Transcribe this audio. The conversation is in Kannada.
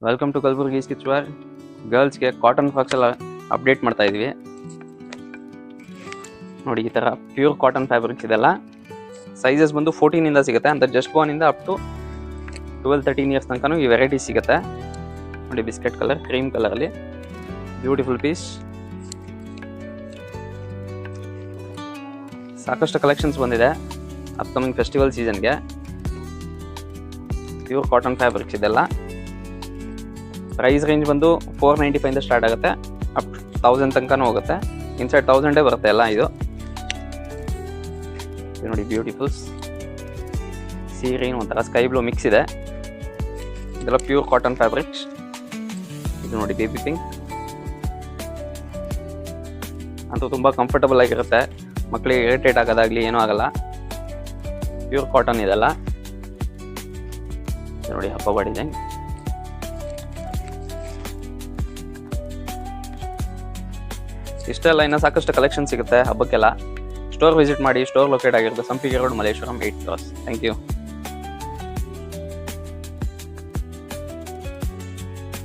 Welcome to Kalaburagi kids wear. ಗರ್ಲ್ಸ್ಗೆ ಕಾಟನ್ ಫ್ರಾಕ್ಸ್ ಎಲ್ಲ ಅಪ್ಡೇಟ್ ಮಾಡ್ತಾ ಇದ್ವಿ. ನೋಡಿ, ಈ ಥರ ಪ್ಯೂರ್ ಕಾಟನ್ ಫ್ಯಾಬ್ರಿಕ್ಸ್ ಇದೆಲ್ಲ. ಸೈಜಸ್ ಬಂದು 14 ಇಂದ ಸಿಗುತ್ತೆ, ಅಂತ ಜಸ್ಟ್ ಬಾರ್ನ್ ಇಂದ ಅಪ್ ಟು 12-13 ಇಯರ್ಸ್ ತನಕ ಈ ವೆರೈಟೀಸ್ ಸಿಗುತ್ತೆ. ನೋಡಿ, ಬಿಸ್ಕೆಟ್ ಕಲರ್, ಕ್ರೀಮ್ ಕಲರಲ್ಲಿ ಬ್ಯೂಟಿಫುಲ್ ಪೀಸ್. ಸಾಕಷ್ಟು ಕಲೆಕ್ಷನ್ಸ್ ಬಂದಿದೆ ಅಪ್ಕಮಿಂಗ್ ಫೆಸ್ಟಿವಲ್ ಸೀಸನ್ಗೆ. ಪ್ಯೂರ್ ಕಾಟನ್ ಫ್ಯಾಬ್ರಿಕ್ಸ್ ಇದೆಲ್ಲ. ಪ್ರೈಸ್ ರೇಂಜ್ ಬಂದು 495 ಇಂದ ಸ್ಟಾರ್ಟ್ ಆಗುತ್ತೆ, ಅಪ್ 1000 ತನಕನೂ ಹೋಗುತ್ತೆ. ಇನ್ಸೈಡ್ 1000 ಬರುತ್ತೆ ಎಲ್ಲ. ಇದು ನೋಡಿ, ಬ್ಯೂಟಿಫುಲ್ಸ್ ಸೀ ಗ್ರೀನ್ ಒಂಥರ ಸ್ಕೈ ಬ್ಲೂ ಮಿಕ್ಸ್ ಇದೆ. ಇದೆಲ್ಲ ಪ್ಯೂರ್ ಕಾಟನ್ ಫ್ಯಾಬ್ರಿಕ್ಸ್. ಇದು ನೋಡಿ, ಬೇಬಿ ಪಿಂಕ್ ಅಂತೂ ತುಂಬ ಕಂಫರ್ಟಬಲ್ ಆಗಿರುತ್ತೆ. ಮಕ್ಕಳಿಗೆ ಇರಿಟೇಟ್ ಆಗೋದಾಗ್ಲಿ ಏನೂ ಆಗಲ್ಲ. ಪ್ಯೂರ್ ಕಾಟನ್ ಇದೆಲ್ಲ. ನೋಡಿ, ಹಬ್ಬ ಡಿಸೈನ್. ಇಷ್ಟೆಲ್ಲ ಇನ್ನೂ ಸಾಕಷ್ಟು ಕಲೆಕ್ಷನ್ ಸಿಗುತ್ತೆ ಹಬ್ಬಕ್ಕೆಲ್ಲ. ಸ್ಟೋರ್ ವಿಸಿಟ್ ಮಾಡಿ. ಸ್ಟೋರ್ ಲೊಕೇಟ್ ಆಗಿರುತ್ತೆ Sampige road, Malleshwaram 8 cross. Thank you.